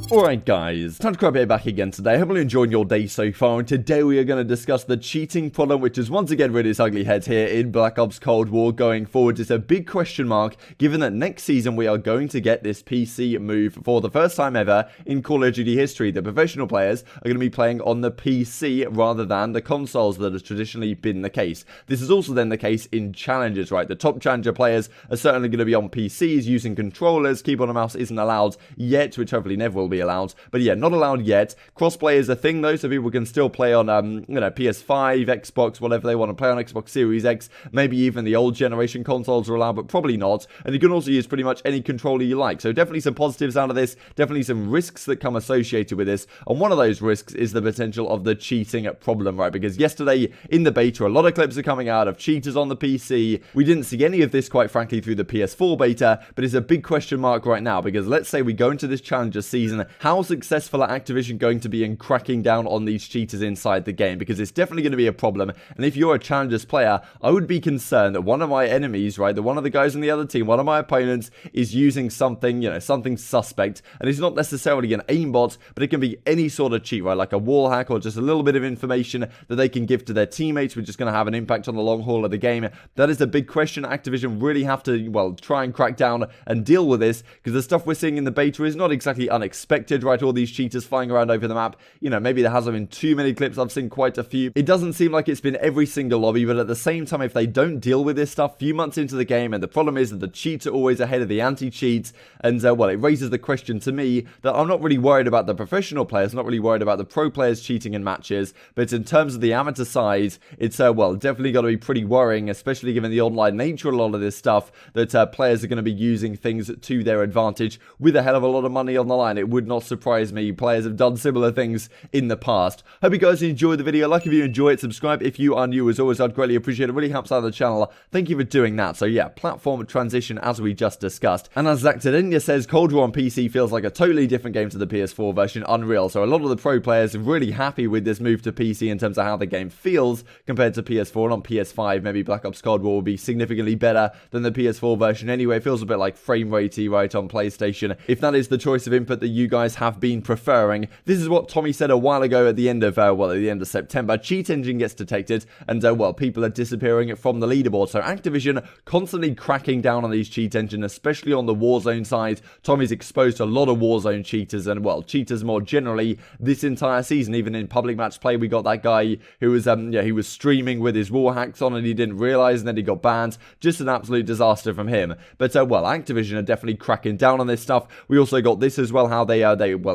Alright guys, time to grab it back again today. Hope you're enjoying your day so far, and today we are going to discuss the cheating problem, which is once again reared its ugly head here in Black Ops Cold War going forward. It's a big question mark, given that next season we are going to get this PC move for the first time ever in Call of Duty history. The professional players are going to be playing on the PC rather than the consoles that has traditionally been the case. This is also then the case in challenges, right? The top challenger players are certainly going to be on PCs using controllers. Keyboard and mouse isn't allowed yet, which hopefully never will be allowed, but yeah, not allowed yet. Crossplay is a thing though, so people can still play on PS5, Xbox, whatever they want to play on, Xbox Series X. Maybe even the old generation consoles are allowed, but probably not. And you can also use pretty much any controller you like. So definitely some positives out of this, definitely some risks that come associated with this. And one of those risks is the potential of the cheating problem, right? Because yesterday in the beta, a lot of clips are coming out of cheaters on the PC. We didn't see any of this, quite frankly, through the PS4 beta, but it's a big question mark right now, because let's say we go into this challenger season, how successful are Activision going to be in cracking down on these cheaters inside the game? Because it's definitely going to be a problem. And if you're a challengers player, I would be concerned that one of my enemies, right, that one of the guys on the other team, one of my opponents is using something, something suspect. And it's not necessarily an aimbot, but it can be any sort of cheat, right, like a wall hack or just a little bit of information that they can give to their teammates, which is going to have an impact on the long haul of the game. That is a big question. Activision really have to, well, try and crack down and deal with this, because the stuff we're seeing in the beta is not exactly unexpected, right? All these cheaters flying around over the map. Maybe there hasn't been too many clips. I've seen quite a few. It doesn't seem like it's been every single lobby, but at the same time, if they don't deal with this stuff few months into the game, and the problem is that the cheats are always ahead of the anti-cheats, and well, it raises the question to me that I'm not really worried about the professional players, not really worried about the pro players cheating in matches, but in terms of the amateur side, it's well, definitely got to be pretty worrying, especially given the online nature of a lot of this stuff, that players are going to be using things to their advantage with a hell of a lot of money on the line. It would not surprise me. Players have done similar things in the past. Hope you guys enjoyed the video. Like if you enjoy it, subscribe if you are new. As always, I'd greatly appreciate it. It really helps out the channel. Thank you for doing that. So yeah, platform transition as we just discussed. And as Zactadenia says, Cold War on PC feels like a totally different game to the PS4 version. Unreal. So a lot of the pro players are really happy with this move to PC in terms of how the game feels compared to PS4. And on PS5, maybe Black Ops Cold War will be significantly better than the PS4 version anyway. It feels a bit like frame ratey, right, on PlayStation. If that is the choice of input that you guys have been preferring, this is what Tommy said a while ago at the end of September. Cheat engine gets detected, and well, people are disappearing from the leaderboard. So Activision constantly cracking down on these cheat engines, especially on the Warzone side. Tommy's exposed a lot of Warzone cheaters, and well, cheaters more generally this entire season. Even in public match play, we got that guy who was he was streaming with his wall hacks on, and he didn't realize, and then he got banned. Just an absolute disaster from him. But well, Activision are definitely cracking down on this stuff. We also got this as well, how they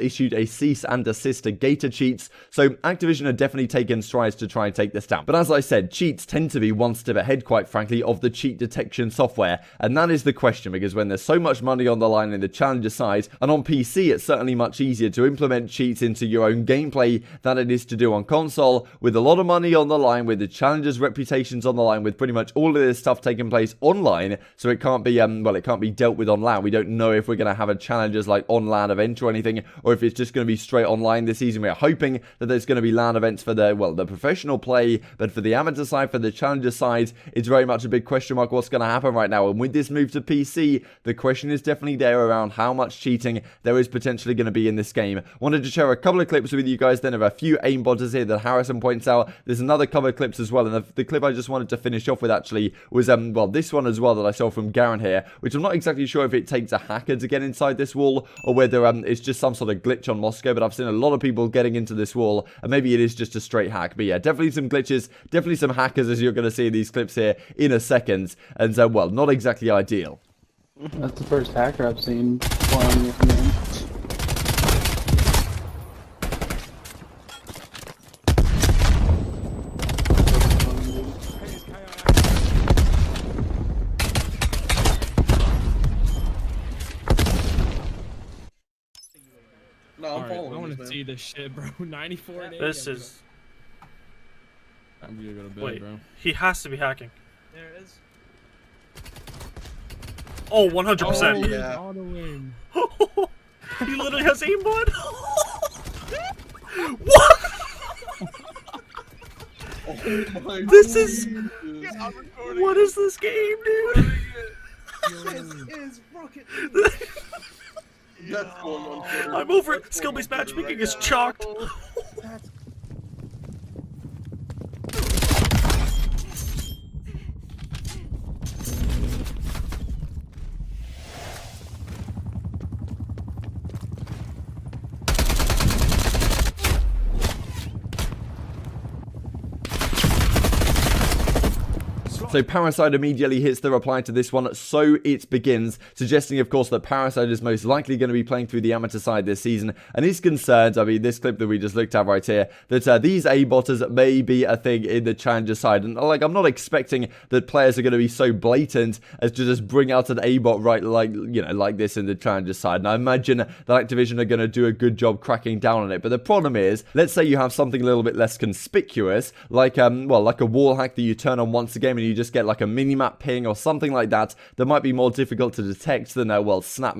issued a cease and desist to Gator cheats. So Activision are definitely taking strides to try and take this down. But as I said, cheats tend to be one step ahead, quite frankly, of the cheat detection software. And that is the question, because when there's so much money on the line in the challenger side, and on PC, it's certainly much easier to implement cheats into your own gameplay than it is to do on console. With a lot of money on the line, with the challengers' reputations on the line, with pretty much all of this stuff taking place online, so it can't be it can't be dealt with on LAN. We don't know if we're going to have a challengers like on LAN event or anything, or if it's just going to be straight online this season. We're hoping that there's going to be LAN events for the professional play, but for the amateur side, for the challenger side, it's very much a big question mark what's going to happen right now. And with this move to PC, the question is definitely there around how much cheating there is potentially going to be in this game. Wanted to share a couple of clips with you guys then of a few aimbotters here that Harrison points out. There's another couple of clips as well, and the clip I just wanted to finish off with actually was well, this one as well that I saw from Garet here, which I'm not exactly sure if it takes a hacker to get inside this wall, or whether it's just some sort of glitch on Moscow, but I've seen a lot of people getting into this wall, and maybe it is just a straight hack. But yeah, definitely some glitches, definitely some hackers, as you're going to see in these clips here in a second, and well, not exactly ideal. That's the first hacker I've seen flying with me. No, I'm following. I want to see this shit, bro. 94 days. This is. I'm gonna go to bed, Wait, bro. he has to be hacking. There it is. Oh, 100%. Oh, yeah. Auto aim. He literally has aimbot. What? Oh my This is. God. What is this game, dude? This is rocket. That's going on Twitter. I'm over it. That's Skill-based going on Twitter matchmaking right is now. chalked. So Parasite immediately hits the reply to this one, so it begins, suggesting of course that Parasite is most likely going to be playing through the amateur side this season, and is concerned, I mean this clip that we just looked at right here, that these A-botters may be a thing in the challenger side, and like I'm not expecting that players are going to be so blatant as to just bring out an A-bot right like, you know, like this in the challenger side, and I imagine that Activision are going to do a good job cracking down on it, but the problem is, let's say you have something a little bit less conspicuous, like, well, like a wall hack that you turn on once a game and you just get like a minimap ping or something like that might be more difficult to detect than a, well, snap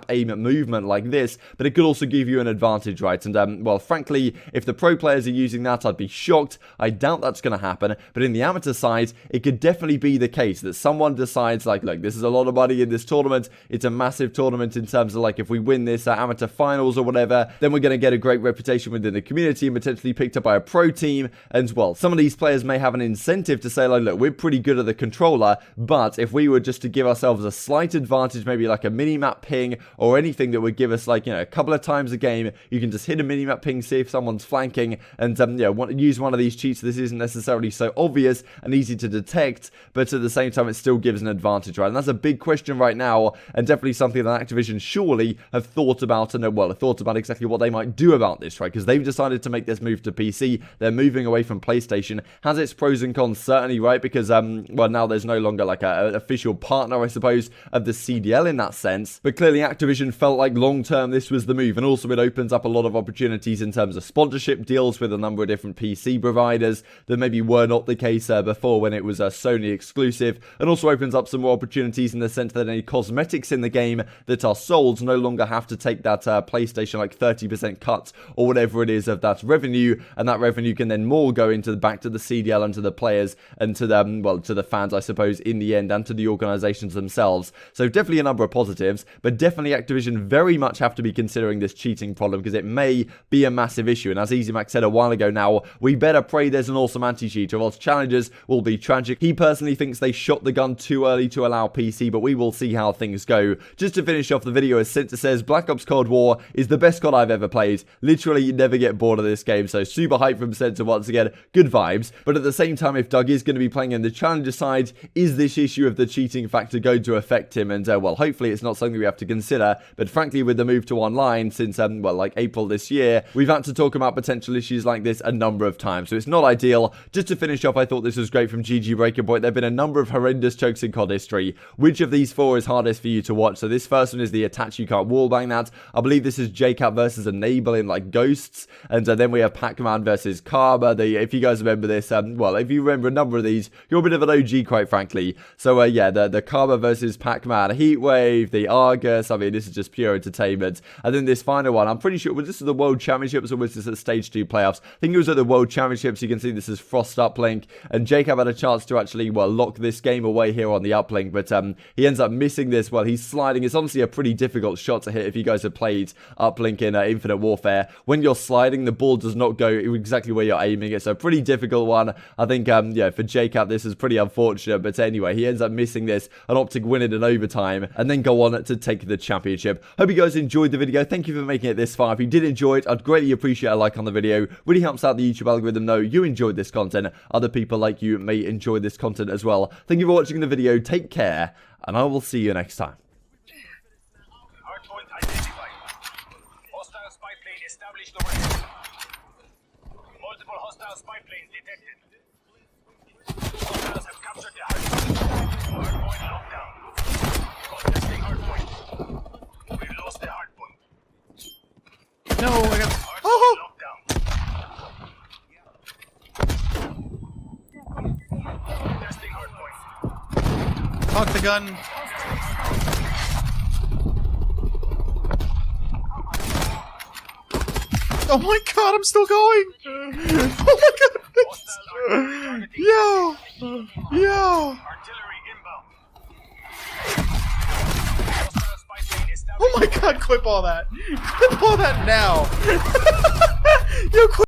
aim movement like this, but it could also give you an advantage, right? And, well, frankly, if the pro players are using that, I'd be shocked. I doubt that's going to happen, but in the amateur side, it could definitely be the case that someone decides, like, look, this is a lot of money in this tournament, it's a massive tournament in terms of, like, if we win this amateur finals or whatever, then we're going to get a great reputation within the community and potentially picked up by a pro team, and, well, some of these players may have an incentive to say, like, look, we're pretty good at the controller, but if we were just to give ourselves a slight advantage, maybe like a minimap ping or anything that would give us, like, you know, a couple of times a game, you can just hit a minimap ping, see if someone's flanking, and you know, use one of these cheats. This isn't necessarily so obvious and easy to detect, but at the same time it still gives an advantage, right? And that's a big question right now, and definitely something that Activision surely have thought about, and well, have thought about exactly what they might do about this, right? Because they've decided to make this move to PC. They're moving away from PlayStation. Has its pros and cons, certainly, right? Because well, now there's no longer like an official partner, I suppose, of the CDL in that sense, but clearly Activision felt like long term this was the move, and also it opens up a lot of opportunities in terms of sponsorship deals with a number of different PC providers that maybe were not the case before when it was a Sony exclusive, and also opens up some more opportunities in the sense that any cosmetics in the game that are sold no longer have to take that PlayStation like 30% cut or whatever it is of that revenue, and that revenue can then more go into back to the CDL and to the players and to the well, to the fans, I suppose, in the end, and to the organizations themselves. So definitely a number of positives, but definitely Activision very much have to be considering this cheating problem because it may be a massive issue. And as EasyMac said a while ago now, we better pray there's an awesome anti-cheat or else challenges will be tragic. He personally thinks they shot the gun too early to allow PC, but we will see how things go. Just to finish off the video, as Sensor says, Black Ops Cold War is the best COD I've ever played. Literally, you never get bored of this game, so super hype from Sensor once again. Good vibes. But at the same time, if Doug is going to be playing in the challenger side, is this issue of the cheating factor going to affect him? And well, hopefully it's not something we have to consider, but frankly with the move to online since well, like April this year, we've had to talk about potential issues like this a number of times, so it's not ideal. Just to finish off, I thought this was great from GG Breaking Point. There have been a number of horrendous chokes in COD history. Which of these four is hardest for you to watch? So this first one is the attach, you can't wallbang that. I believe this is JCap versus Enable in like Ghosts, and then we have Pac-Man versus Karma. If you guys remember this, well, if you remember a number of these, you're a bit of an OG, quite frankly. So yeah, the Karma versus Pac-Man, Heatwave, the Argus, I mean, this is just pure entertainment. And then this final one, I'm pretty sure, was this at the World Championships or was this at Stage 2 playoffs? I think it was at the World Championships. You can see this is Frost uplink, and Jacob had a chance to actually, well, lock this game away here on the uplink, but he ends up missing this. Well, he's sliding. It's honestly a pretty difficult shot to hit if you guys have played uplink in Infinite Warfare. When you're sliding, the ball does not go exactly where you're aiming. It's a pretty difficult one. I think, yeah, for Jacob, this is pretty unfortunate, but anyway, he ends up missing this, and Optic win it in overtime, and then go on to take the championship. Hope you guys enjoyed the video. Thank you for making it this far. If you did enjoy it, I'd greatly appreciate a like on the video. Really helps out the YouTube algorithm know you enjoyed this content. Other people like you may enjoy this content as well. Thank you for watching the video. Take care, and I will see you next time. Hardpoint identified. Hostile spy plane established already. Multiple hostile spy planes detected. Hostiles have captured the hardpoint. Hardpoint locked down. Contesting hardpoint. We've lost the hardpoint. No, I got. Hardpoint locked down. Contesting hardpoint. Cock the gun. Oh my god, I'm still going! Oh my god! Yo! Yo! Artillery inbound. Hostile spy plane established. Oh my god, clip all that. Clip all that now. Yo, clip